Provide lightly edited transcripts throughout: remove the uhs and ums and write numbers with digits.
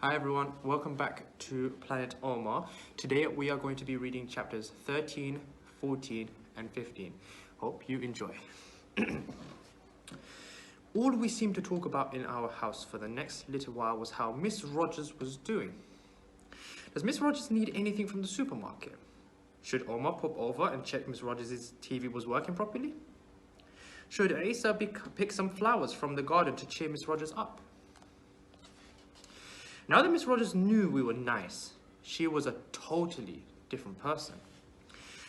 Hi everyone, welcome back to Planet Omar. Today we are going to be reading chapters 13, 14 and 15. Hope you enjoy. All we seemed to talk about in our house for the next little while was how Miss Rogers was doing. Does Miss Rogers need anything from the supermarket? Should Omar pop over and check Miss Rogers' TV was working properly? Should Asa pick some flowers from the garden to cheer Miss Rogers up? Now that Miss Rogers knew we were nice, she was a totally different person.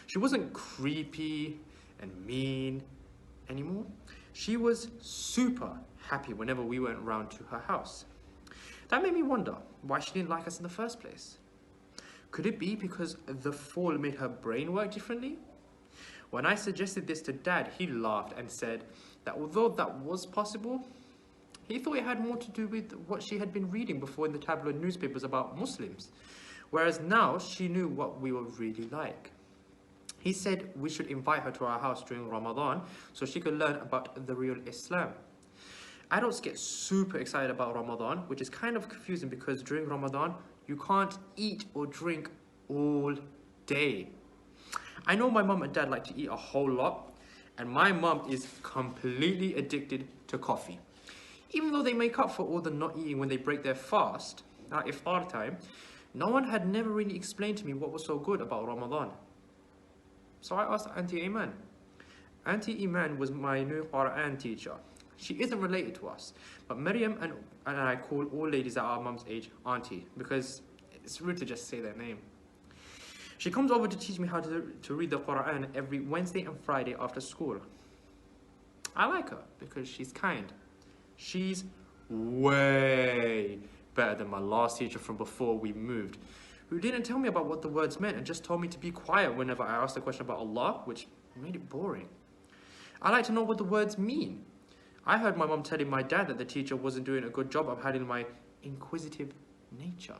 She wasn't creepy and mean anymore. She was super happy whenever we went round to her house. That made me wonder why she didn't like us in the first place. Could it be because the fall made her brain work differently? When I suggested this to Dad, he laughed and said that although that was possible, he thought it had more to do with what she had been reading before in the tabloid newspapers about Muslims, whereas now she knew what we were really like. He said we should invite her to our house during Ramadan so she could learn about the real Islam. Adults get super excited about Ramadan, which is kind of confusing because during Ramadan, you can't eat or drink all day. I know my mum and dad like to eat a whole lot, and my mum is completely addicted to coffee. Even though they make up for all the not eating when they break their fast, at iftar time, no one had never really explained to me what was so good about Ramadan. So I asked Auntie Iman. Auntie Iman was my new Quran teacher. She isn't related to us, but Maryam and I call all ladies at our mum's age Auntie because it's rude to just say their name. She comes over to teach me how to read the Quran every Wednesday and Friday after school. I like her because she's kind. She's way better than my last teacher from before we moved, who didn't tell me about what the words meant and just told me to be quiet whenever I asked a question about Allah, which made it boring. I like to know what the words mean. I heard my mum telling my dad that the teacher wasn't doing a good job of hiding my inquisitive nature.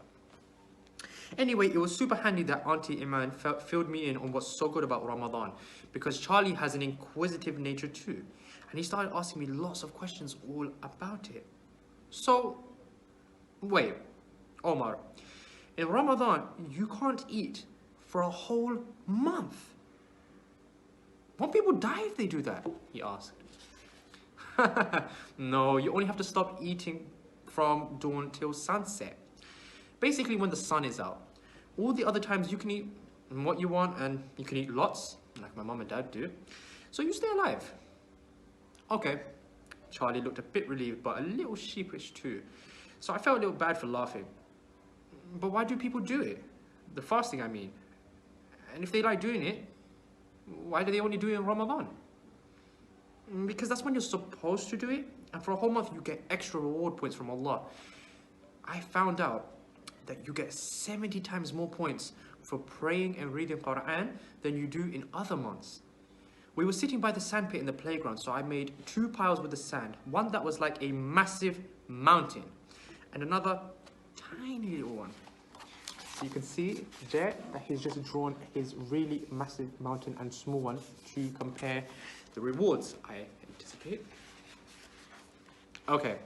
Anyway, it was super handy that Auntie Iman filled me in on what's so good about Ramadan, because Charlie has an inquisitive nature too, and he started asking me lots of questions all about it. So, wait, Omar, in Ramadan, you can't eat for a whole month. Won't people die if they do that? He asked. No, you only have to stop eating from dawn till sunset. Basically when the sun is out. All the other times you can eat what you want and you can eat lots, like my mum and dad do. So you stay alive. Okay. Charlie looked a bit relieved, but a little sheepish too. So I felt a little bad for laughing. But why do people do it? The fasting, I mean. And if they like doing it, why do they only do it in Ramadan? Because that's when you're supposed to do it. And for a whole month, you get extra reward points from Allah. I found out that you get 70 times more points for praying and reading Quran than you do in other months. We were sitting by the sandpit in the playground, so I made 2 piles with the sand. One that was like a massive mountain, and another tiny little one. So you can see there that he's just drawn his really massive mountain and small one to compare the rewards, I anticipate. Okay,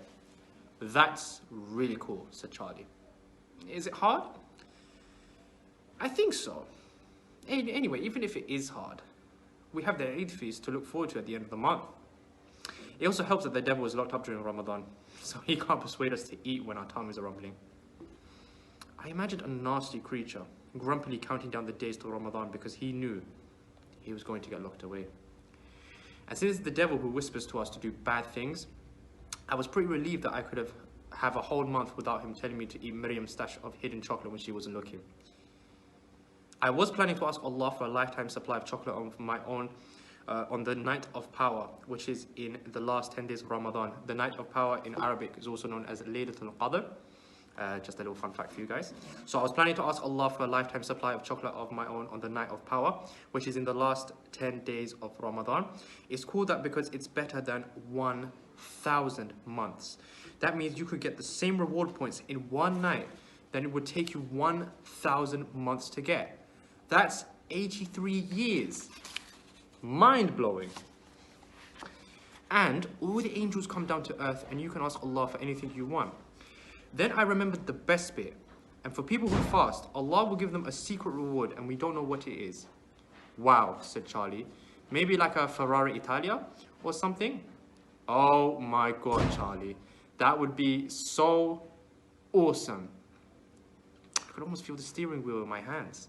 that's really cool, said Charlie. Is it hard? I think so. Anyway, even if it is hard, we have the Eid feast to look forward to at the end of the month. It also helps that the devil is locked up during Ramadan, so he can't persuade us to eat when our tummies are rumbling. I imagined a nasty creature, grumpily counting down the days till Ramadan because he knew he was going to get locked away. And since it's the devil who whispers to us to do bad things, I was pretty relieved that I could have a whole month without him telling me to eat Miriam's stash of hidden chocolate when she wasn't looking. I was planning to ask Allah for a lifetime supply of chocolate of my own on the night of power, which is in the last 10 days of Ramadan. The night of power in Arabic is also known as Laylatul Qadr. Just a little fun fact for you guys. So I was planning to ask Allah for a lifetime supply of chocolate of my own on the night of power, which is in the last 10 days of Ramadan. It's called that because it's better than 1,000 months. That means you could get the same reward points in one night than it would take you 1,000 months to get. That's 83 years. Mind-blowing. And all the angels come down to earth and you can ask Allah for anything you want. Then I remembered the best bit. And for people who fast, Allah will give them a secret reward and we don't know what it is. Wow, said Charlie. Maybe like a Ferrari Italia or something? Oh my God, Charlie. That would be so awesome. I could almost feel the steering wheel in my hands.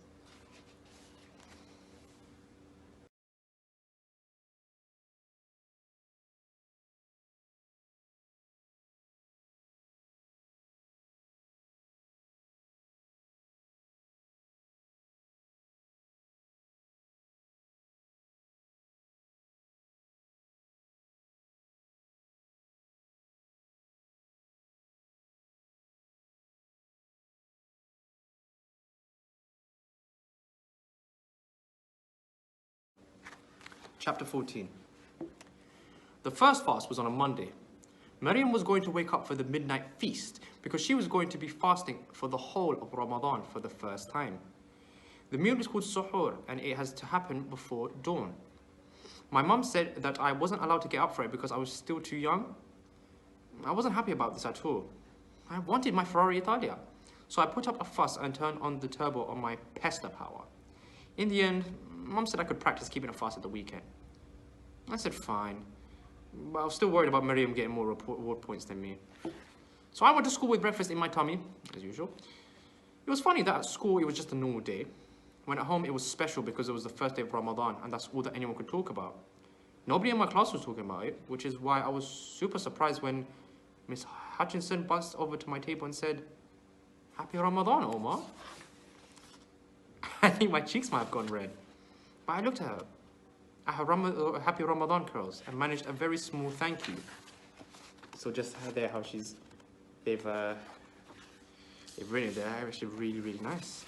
Chapter 14. The first fast was on a Monday. Maryam was going to wake up for the midnight feast because she was going to be fasting for the whole of Ramadan for the first time. The meal is called suhoor and it has to happen before dawn. My mum said that I wasn't allowed to get up for it because I was still too young. I wasn't happy about this at all. I wanted my Ferrari Italia. So I put up a fuss and turned on the turbo on my pesta power. In the end, Mum said I could practice keeping a fast at the weekend. I said fine, but I was still worried about Miriam getting more reward points than me. So I went to school with breakfast in my tummy, as usual. It was funny that at school it was just a normal day. When at home it was special because it was the first day of Ramadan and that's all that anyone could talk about. Nobody in my class was talking about it, which is why I was super surprised when Miss Hutchinson buzzed over to my table and said, "Happy Ramadan, Omar." I think my cheeks might have gone red. But I looked at her Happy Ramadan curls and managed a very small thank you. So just there how they've written it there, actually really, really nice.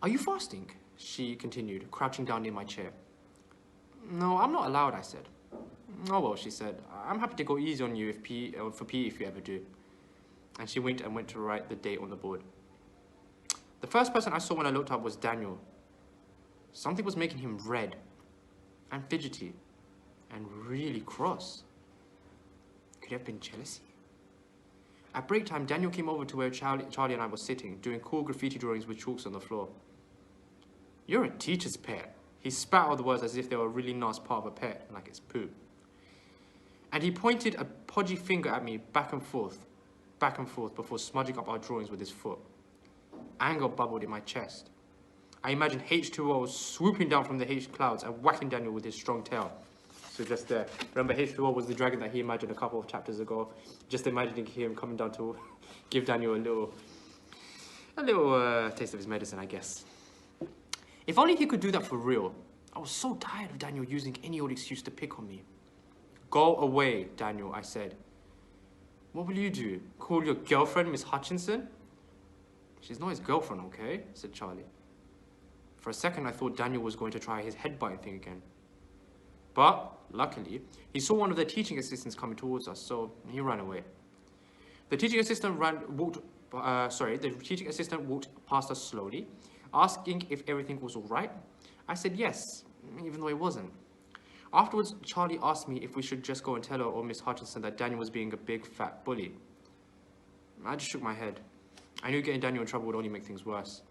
"Are you fasting?" she continued, crouching down in my chair. "No, I'm not allowed," I said. "Oh well," she said, "I'm happy to go easy on you for PE if you ever do." And she winked and went to write the date on the board. The first person I saw when I looked up was Daniel. Something was making him red and fidgety and really cross. Could it have been jealousy? At break time, Daniel came over to where Charlie and I were sitting, doing cool graffiti drawings with chalks on the floor. "You're a teacher's pet." He spat out the words as if they were a really nice part of a pet, like it's poo. And he pointed a podgy finger at me back and forth, before smudging up our drawings with his foot. Anger bubbled in my chest. I imagined H2O swooping down from the H clouds and whacking Daniel with his strong tail. So just there. Remember, H2O was the dragon that he imagined a couple of chapters ago. Just imagining him coming down to give Daniel a little taste of his medicine, I guess. If only he could do that for real. I was so tired of Daniel using any old excuse to pick on me. "Go away, Daniel," I said. "What will you do? Call your girlfriend Miss Hutchinson?" "She's not his girlfriend, okay?" said Charlie. For a second, I thought Daniel was going to try his headbutting thing again. But, luckily, he saw one of the teaching assistants coming towards us, so he ran away. The teaching assistant walked past us slowly, asking if everything was all right. I said yes, even though it wasn't. Afterwards, Charlie asked me if we should just go and tell her or Miss Hutchinson that Daniel was being a big fat bully. I just shook my head. I knew getting Daniel in trouble would only make things worse.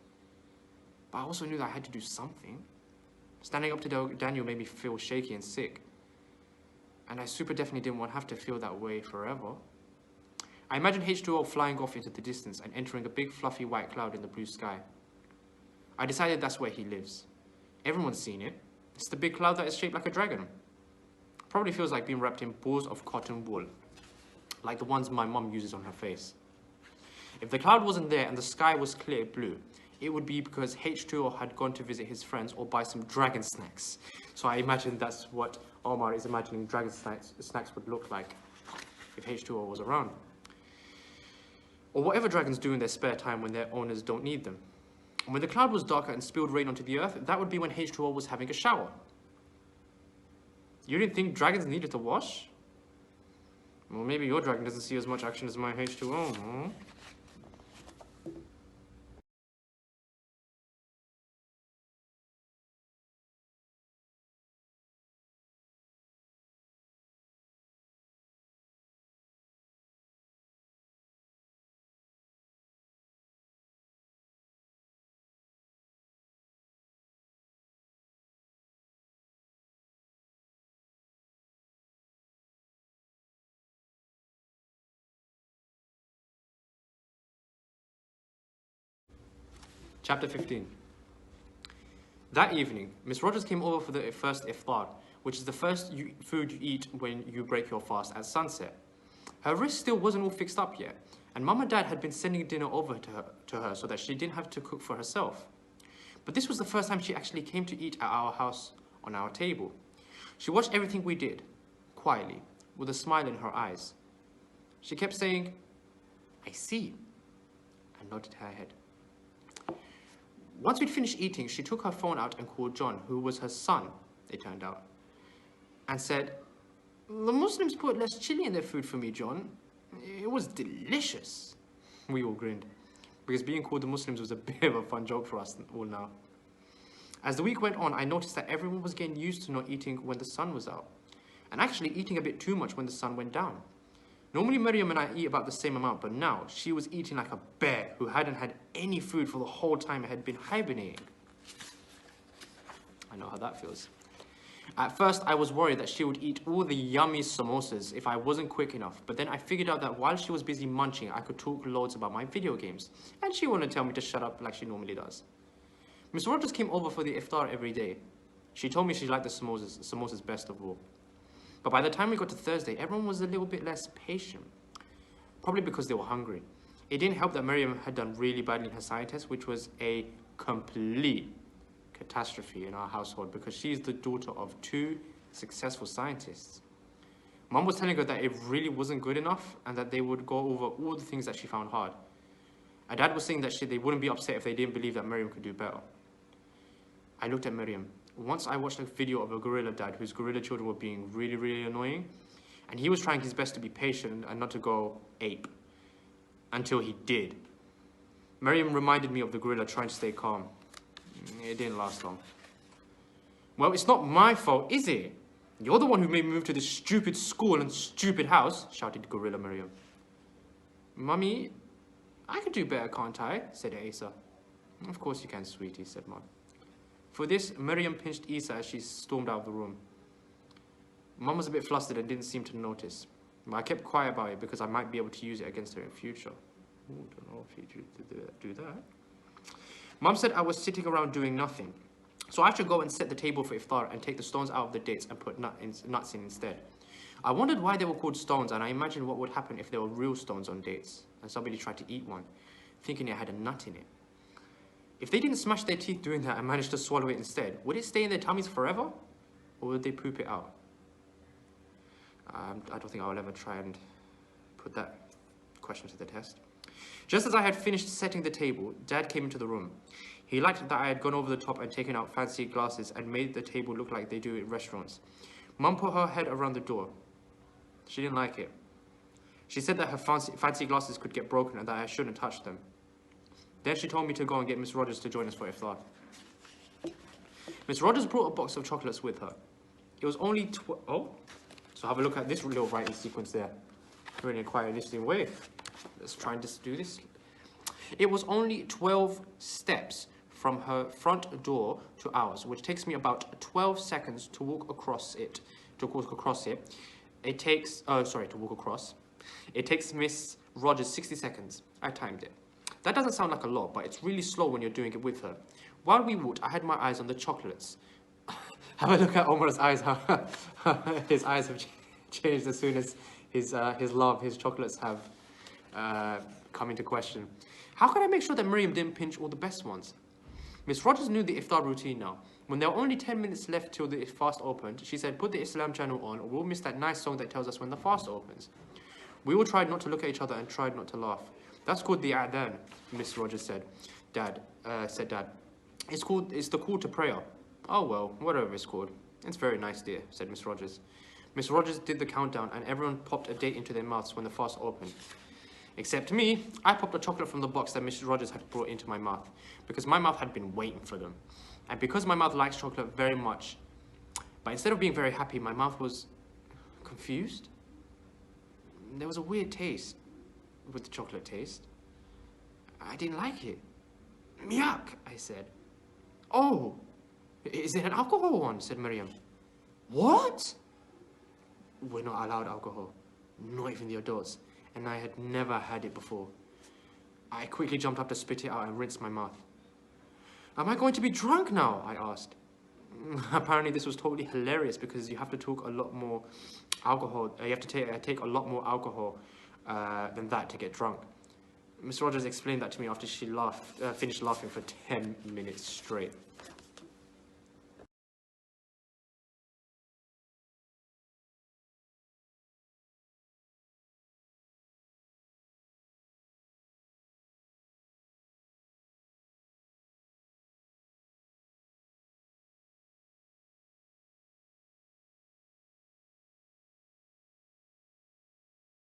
But I also knew that I had to do something. Standing up to Daniel made me feel shaky and sick. And I super definitely didn't want to have to feel that way forever. I imagined H2O flying off into the distance and entering a big fluffy white cloud in the blue sky. I decided that's where he lives. Everyone's seen it. It's the big cloud that is shaped like a dragon. Probably feels like being wrapped in balls of cotton wool, like the ones my mum uses on her face. If the cloud wasn't there and the sky was clear blue, it would be because H2O had gone to visit his friends or buy some dragon snacks. So I imagine that's what Omar is imagining dragon snacks would look like if H2O was around. Or whatever dragons do in their spare time when their owners don't need them. And when the cloud was darker and spilled rain onto the earth, that would be when H2O was having a shower. You didn't think dragons needed to wash? Well, maybe your dragon doesn't see as much action as my H2O, huh? Chapter 15. That evening, Miss Rogers came over for the first iftar, which is the first food you eat when you break your fast at sunset. Her wrist still wasn't all fixed up yet, and Mum and Dad had been sending dinner over to her so that she didn't have to cook for herself. But this was the first time she actually came to eat at our house on our table. She watched everything we did, quietly, with a smile in her eyes. She kept saying, "I see," and nodded her head. Once we'd finished eating, she took her phone out and called John, who was her son, it turned out, and said, "The Muslims put less chili in their food for me, John. It was delicious." We all grinned, because being called the Muslims was a bit of a fun joke for us all now. As the week went on, I noticed that everyone was getting used to not eating when the sun was out, and actually eating a bit too much when the sun went down. Normally Miriam and I eat about the same amount, but now she was eating like a bear who hadn't had any food for the whole time it had been hibernating. I know how that feels. At first, I was worried that she would eat all the yummy samosas if I wasn't quick enough, but then I figured out that while she was busy munching, I could talk loads about my video games, and she wouldn't tell me to shut up like she normally does. Miss Rogers came over for the iftar every day. She told me she liked the samosas best of all. But by the time we got to Thursday, everyone was a little bit less patient. Probably because they were hungry. It didn't help that Miriam had done really badly in her science test, which was a complete catastrophe in our household because she's the daughter of 2 successful scientists. Mum was telling her that it really wasn't good enough and that they would go over all the things that she found hard. And Dad was saying that they wouldn't be upset if they didn't believe that Miriam could do better. I looked at Miriam. Once I watched a video of a gorilla dad whose gorilla children were being really, really annoying, and he was trying his best to be patient and not to go ape, until he did. Miriam reminded me of the gorilla trying to stay calm. It didn't last long. "Well, it's not my fault, is it? You're the one who made me move to this stupid school and stupid house," shouted Gorilla Miriam. "Mummy, I could do better, can't I?" said Asa. "Of course you can, sweetie," said Mum. For this, Miriam pinched Isa as she stormed out of the room. Mum was a bit flustered and didn't seem to notice. But I kept quiet about it because I might be able to use it against her in future. Ooh, don't know if you do that. Mum said I was sitting around doing nothing. So I should go and set the table for iftar and take the stones out of the dates and put nuts in instead. I wondered why they were called stones, and I imagined what would happen if there were real stones on dates and somebody tried to eat one, thinking it had a nut in it. If they didn't smash their teeth doing that and manage to swallow it instead, would it stay in their tummies forever? Or would they poop it out? I don't think I'll ever try and put that question to the test. Just as I had finished setting the table, Dad came into the room. He liked that I had gone over the top and taken out fancy glasses and made the table look like they do in restaurants. Mum put her head around the door. She didn't like it. She said that her fancy glasses could get broken and that I shouldn't touch them. Then she told me to go and get Miss Rogers to join us for iftar. Miss Rogers brought a box of chocolates with her. It was only so have a look at this little writing sequence there. Really quite an interesting way. Let's try and just do this. It was only 12 steps from her front door to ours, which takes me about 12 seconds to walk across it. It takes Miss Rogers 60 seconds. I timed it. That doesn't sound like a lot, but it's really slow when you're doing it with her. While we walked, I had my eyes on the chocolates. Have a look at Omar's eyes. His eyes have changed as soon as his chocolates have come into question. How could I make sure that Miriam didn't pinch all the best ones? Miss Rogers knew the iftar routine now. When there were only 10 minutes left till the fast opened, she said, "Put the Islam channel on, or we'll miss that nice song that tells us when the fast opens." We all tried not to look at each other and tried not to laugh. "That's called the adhan," Miss Rogers said. Dad. It's the call to prayer." "Oh well, whatever it's called. It's very nice, dear," said Miss Rogers. Miss Rogers did the countdown and everyone popped a date into their mouths when the fast opened. Except me. I popped a chocolate from the box that Miss Rogers had brought into my mouth because my mouth had been waiting for them. And because my mouth likes chocolate very much, but instead of being very happy, my mouth was confused. There was a weird taste with the chocolate taste. I didn't like it. "Yuck," I said. "Oh, is it an alcohol one?" said Miriam. "What?" "We're not allowed alcohol, not even the adults, and I had never had it before." I quickly jumped up to spit it out and rinsed my mouth. Am I going to be drunk now? I asked. Apparently this was totally hilarious because you have to talk a lot more alcohol. You have to take a lot more alcohol than that to get drunk. Miss Rogers explained that to me after she finished laughing for 10 minutes straight.